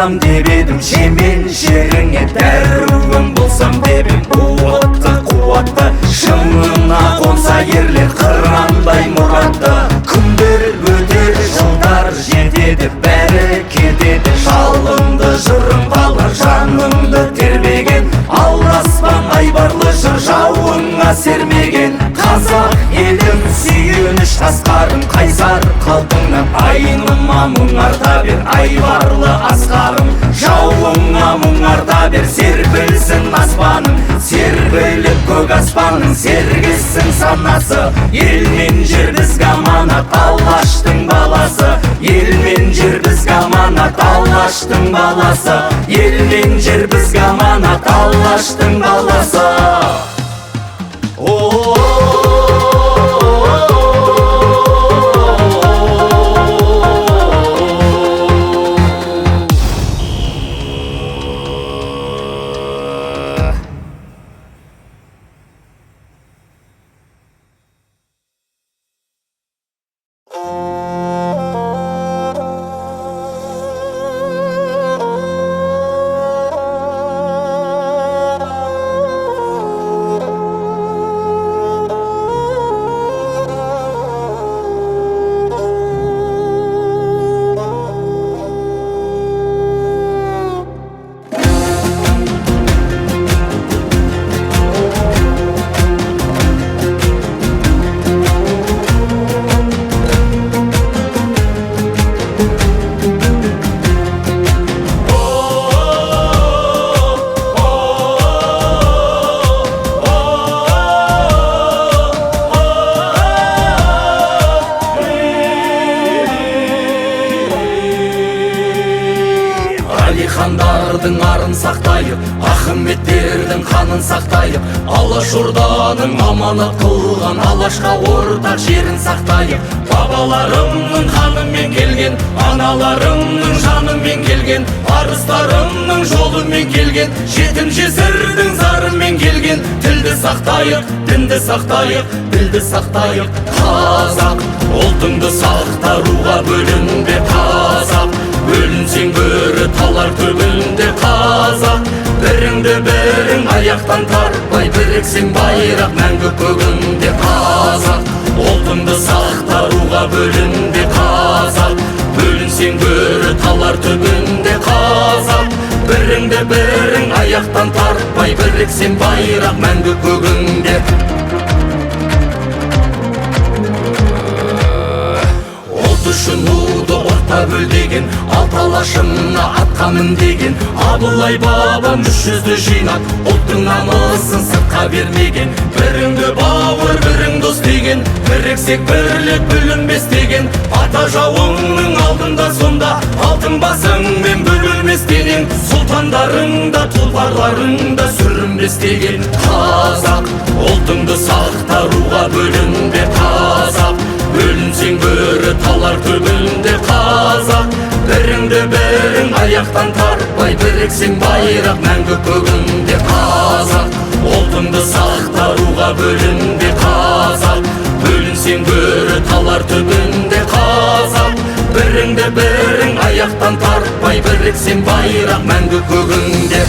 болсам деп едім, жемен жеріңе дәруім болсам деп едім. Қуатты қуатты шыңына қонса ерлер қырандай мұратты. Күндер өтер, жылдар жетеді, бәрі кетеді. Жалынды жырың қалар жаныңды тербеген, алдаспан айбарлы жыр жауыңа сермеген. Қазақ елім сүйініш асқарым, қайсар қалпыңнан айныма мұң арта бер. Айбарлы асқарым, жауыңа мұң арта бер. Серпілсін аспаның, серпіліп көк аспанның, сергісін санасы. Ел мен жер бізге аманат, Алаштың баласы. Ел мен жер бізге аманат, Алаштың баласы. Ел мен жер бізге аманат, Алаштың баласы. Хандардың арын сақтайық, Ахметтердің қанын сақтайық. Алашорданың аманат қылған Алашқа ортақ жерін сақтайық. Бабаларымның қанымен келген, аналарымның жанымен келген, арыстарымның жолымен келген, жетім жесірдің зарымен келген. Тілді сақтайық, дінді сақтайық, білді сақтайық. Қазақ ұлтыңды сақтаруға бөлінбе қазақ. Бөлінсең бөрі талар түбінде қазақ. Біріңді бірің аяқтан тартпай, біріксең байрақ мәңгі көгінде қазақ. Ұлтыңды сақтаруға бөлінбе қазақ. Бөлінсең бөрі талар түбінде қазақ. Біріңді бірің аяқтан тартпай, біріксең байрақ мәңгі көгінде. Үшін уды орта бөл деген, алт алашымна атқа мін деген. Абылай бабам 300-ді жинап, ұлттың намысын сыртқа бермеген. Біріңді бауыр, бірің дос деген, біріксек бірлік бүлінбес деген. Ата жауыңның алдында сонда, алтын басыңмен бөлінбес деген. Сұлтандарыңда, тұлпарларыңда сүрінбес деген. Қазақ ұлтыңды сақтаруға бөлінбе қазақ. Бөлінсең бөрі талар түбінде қазақ. Біріңді бірің аяқтан тартпай, біріксең байрақ мәңгі көгінде қазақ. Ұлтыңды сақтаруға бөлінбе қазақ. Бөлінсең бөрі талар түбінде қазақ. Біріңді бірің аяқтан тартпай, біріксең байрақ мәңгі көгінде.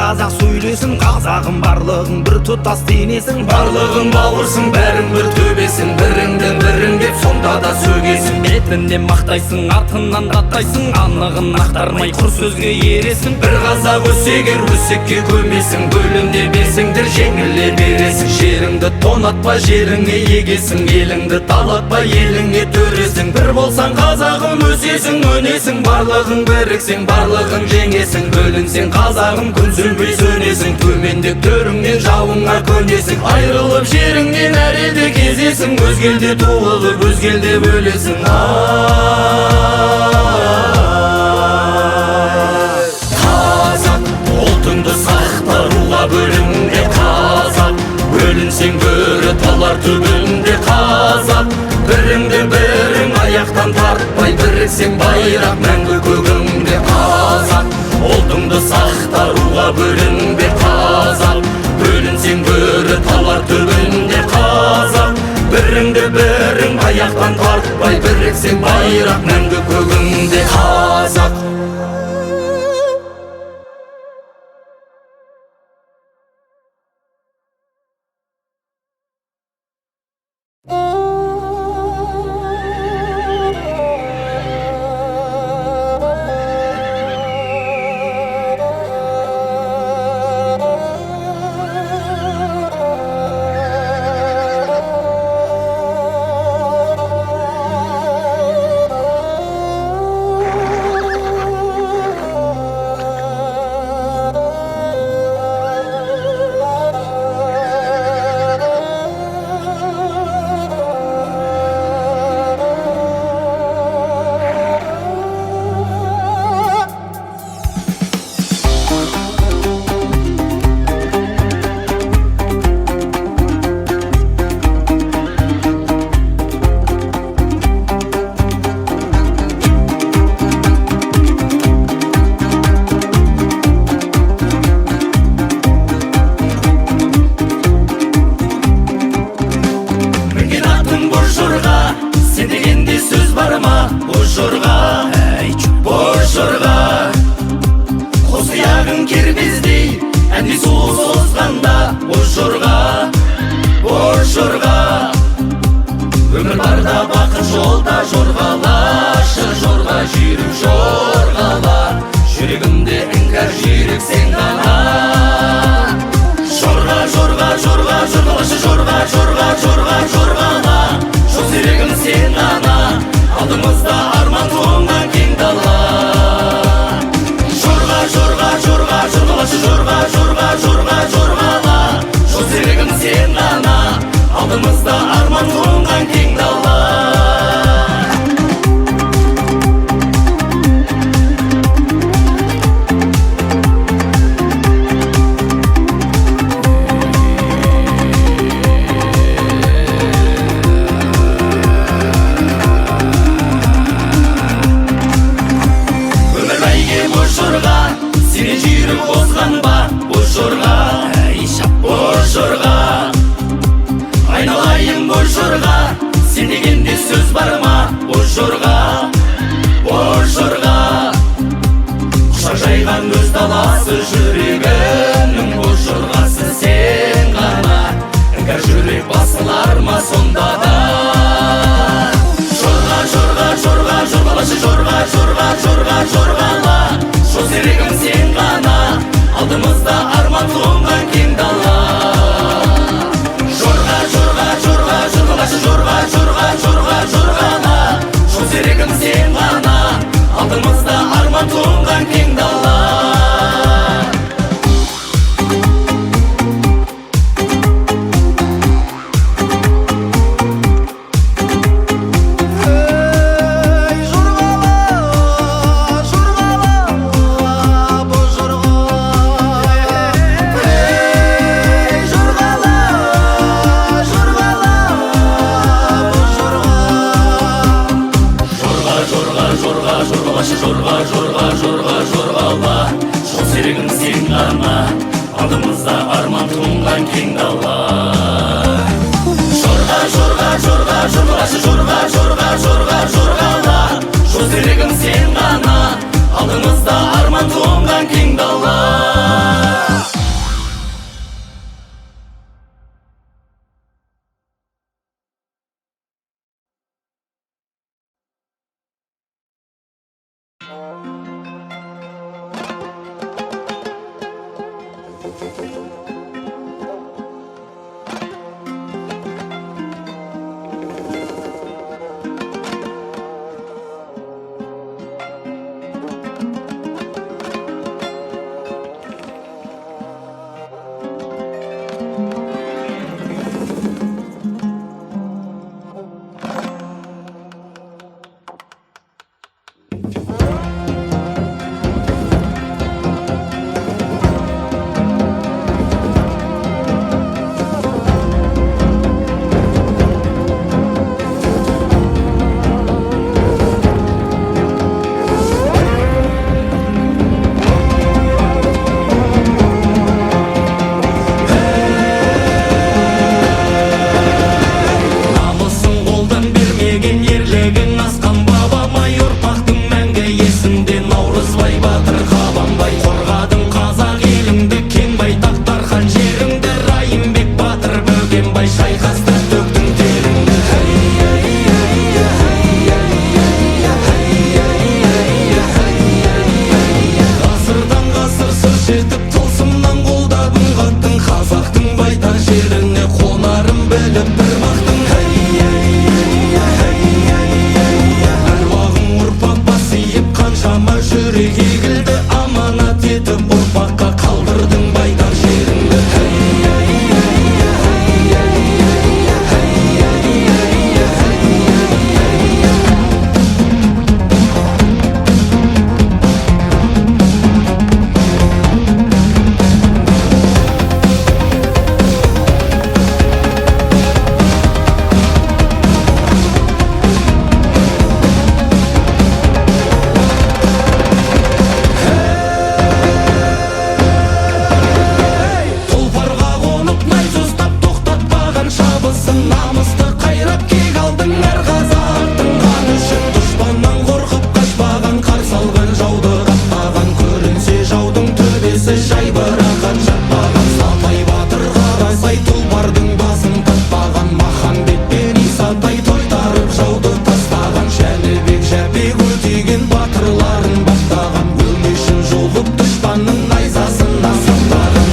Қазақ сөйлесін, қазағым барлығың бір тұтас денесің. Барлығың бауырсың, бәрің бір төбесің. Біріңден бірің деп сонда да сөгесің. Бетінен мақтайсың, артынан даттайсың. Анығын ақтармай құр сөзге ересің. Bir қазақ өсегер өсекке көмесің. Бөлімде бесіңдір жеңіле бересің. Жеріңді тонатпа, жеріңе егесің. Еліңді талатпа, еліңе төресің. Bir болсаң қазағым өсесің, өнесің. Барлығың біріксең, барлығың жеңесің. Бөлінсең қазағым күнсінбей сөнесің. Төмендік төріңнен жауыңа көнесің. Айрылып жеріңнен әр елде кезесің. Өзгелде туылып, өзгелде бөлесің. Қазақ ұлтыңды сақтаруға бөлінбе қазақ. Бөлінсең бөрі талар түбінде қазақ. байрақ мәңгі көгіңде қазақ. Ұлтыңды сақтаруға бөлінбе қазақ, бөлінсең бөрі талар түбінде қазақ. Біріңді бірің аяқтан тартпай біріксең байрақ мәңгі көгіңде қазақ. Өмір барда бақыт жолда жорғалашы, жорға жүйрік жорғала. Жүрегімде іңкәр жүйрік сен ғана. Жорға, жорға, жорға, жорғалашы, жорға, жорға, жорға, жорғала. Жол серігім сен ғана, алдымызда арман тоңған кең дала. Жорға, жорға, жорға, жорғалашы, жорға, жорға, жорға, жорғала. Жол серігім сен ғана, алдымызда арман тоңған кең дала. Өмір бәйге боз жорға, сені жүйрік озған ба? Боз жорға, боз жорға, айналайын боз жорға, сен дегенде сөз бар ма? Боз жорға, боз жорға, құшақ жайған өз даласы жүрегімнің боз жорғасы сен ғана. Іңкәр жүрек басылар ма сонда да? Жорға, жорға, жорға, жорғалашы, жорға, жорға, жорға, жорғала. Жол серігім сен ғана, алдымызда арман тоңған кең дала. Жорға, жорға, жорға, жорғалашы, жорға, жорға, жорға, жорғала. Жол серігім сен ғана, алдымызда арман тоңған кең дала. Жорға, жорға, жорға, жорғала. Жол серігім сен ғана, алдымызда арман тоңған кең дала. Жорға, жорға, жорға, жорғалашы, жорға, жорға, жорға, жорғала. Жол серігім сен ғана, алдымызда арман тоңған кең дала. аратай тойтарып жауды тастаған, Жәнібек Жәпек өтеген батырларын баптаған, өлмешін жолып дұшпанның найзасына сақтаған.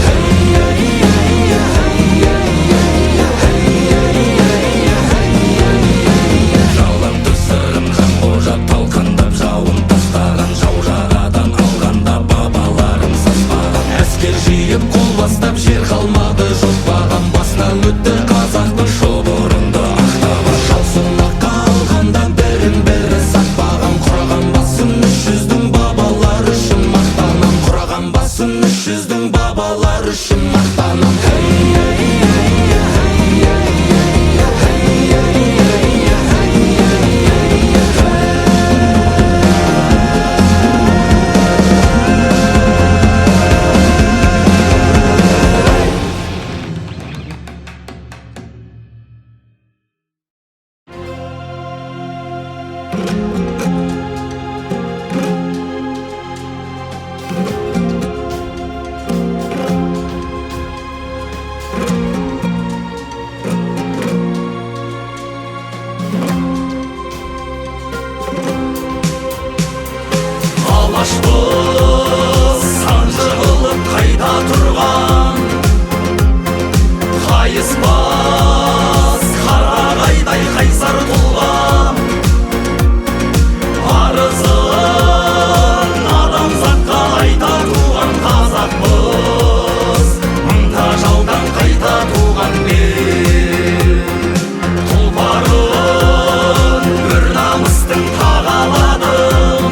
Жалын түсірім Жанқожа талқандап жауын тастаған, жау жағадан алғанда бабаларым саспаған. Әскер жиып қол бастап жер қалмады жоспаған, басынан өтті қазақтың шобырынды ақтаған. Жау сынаққа алғанда бірін-бірі сатпаған, құраған басын 300-дің бабалар үшін мақтанам, құраған басын 300-дің бабалар үшін мақтанам. Алашпыз санжы қылып қайта тұрған, қайыспас қарағайдай қайсар тұлғам, арызын адамзатқа айта туған қазақпыз, мыңда жаудан қайта туған бел. Тұлпарын бір намыстың тағаладым,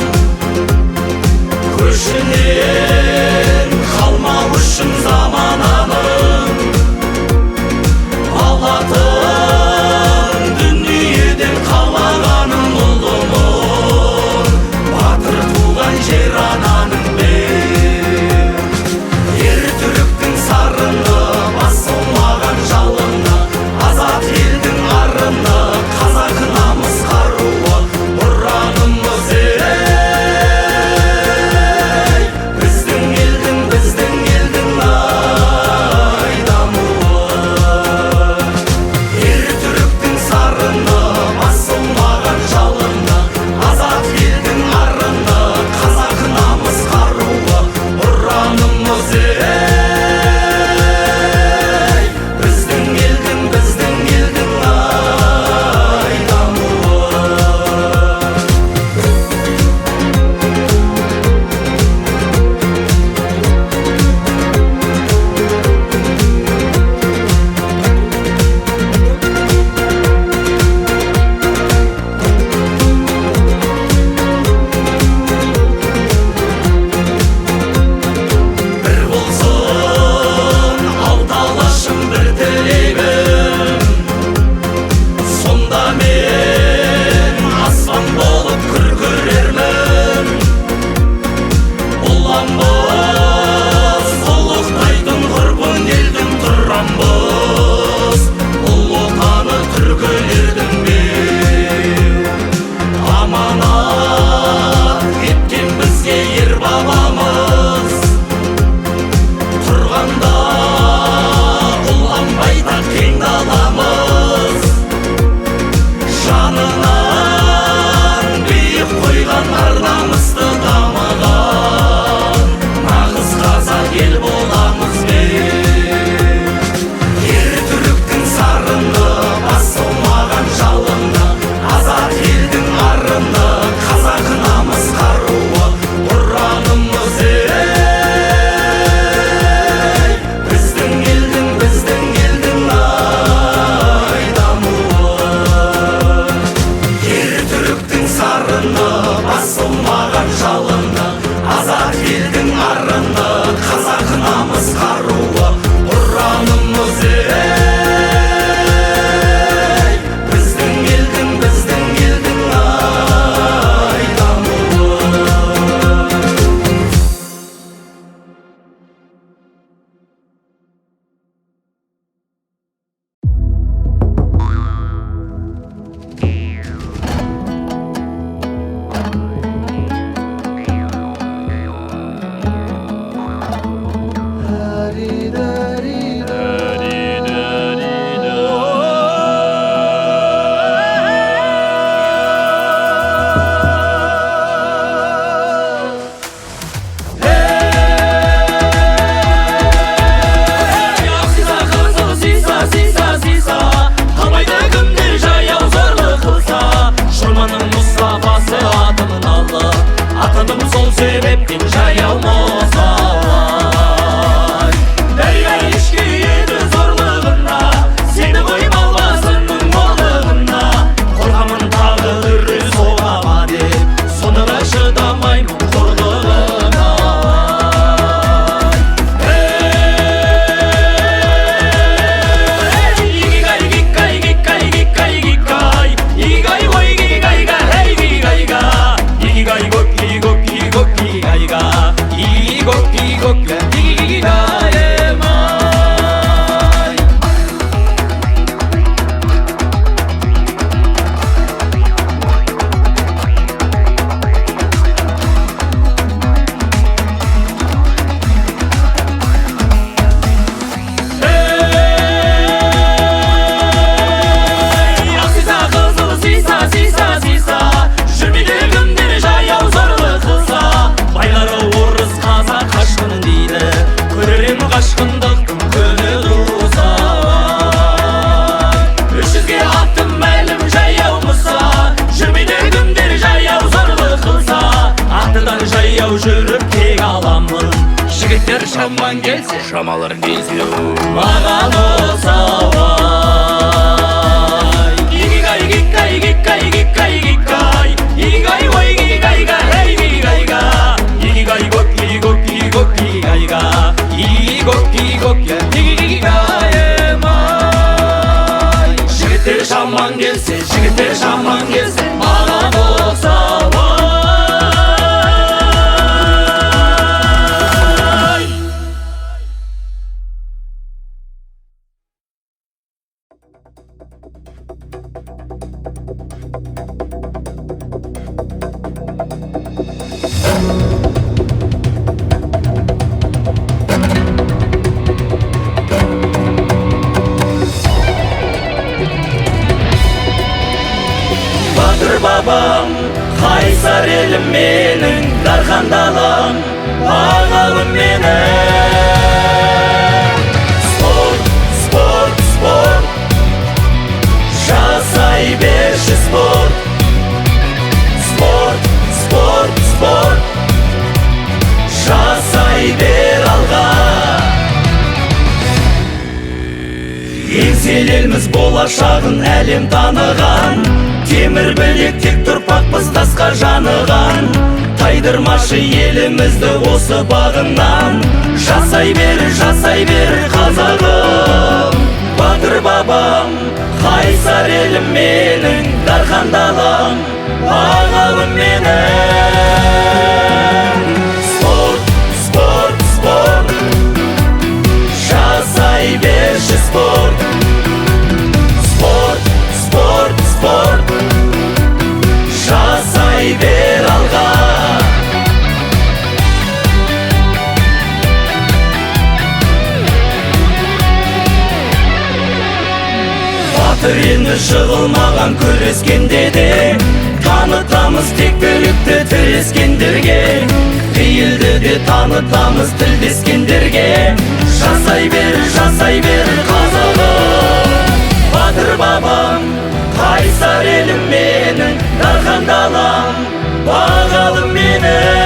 көшінен қалмау үшін замананың. Алла себептен жаяу мұзай. Дария ешкі еді зорлығына, сені қойып албасының молығына. Қорғамын тағдыры соғама деп, сондыға шыдамаймын қорлығына. Қашқындықтың күні тұзай. 300-ге аттым мәлім жаяу мұса, жүрмейді күндер жаяу зорлы қылса. Аттыдан жаяу жүріп кек аламын, жігіттер шаман келсе шамаларын кезеу маған осауай. Игигай, гикай, гикай, гикай, гикай, игигай, ой, гигайга, эй, гигайга. Игигай, гоки, гоки, гоки, гайга. Жігіттер шаман келсе, жігіттер шаман келсе, маған осауай. Бабам, қайсар елім менің, дархан далам, ағалым менің. Спорт, спорт, спорт, жасай берші спорт. Спорт, спорт, спорт, жасай бер алға. Еңселелміз болашағын әлем таныған, темір білек тек тұрпақпыз тасқа жаныған. Тайдырмашы елімізді осы бағынан, жасай бер қазағым. Батыр бабам, қайсар елім менің, дархан далам, ағалым менің. Спорт, спорт, спорт, жасай берші спорт. Спорт, спорт, спорт, жасай бер алға. Батыр енді жығылмаған күрескенде де, танытамыз тек білікті тірескендерге. Пейілді де танытамыз тілдескендерге. Жасай бер қазағым. Батыр бабам, қайсар елім менің, дархан далам, ағалым менің.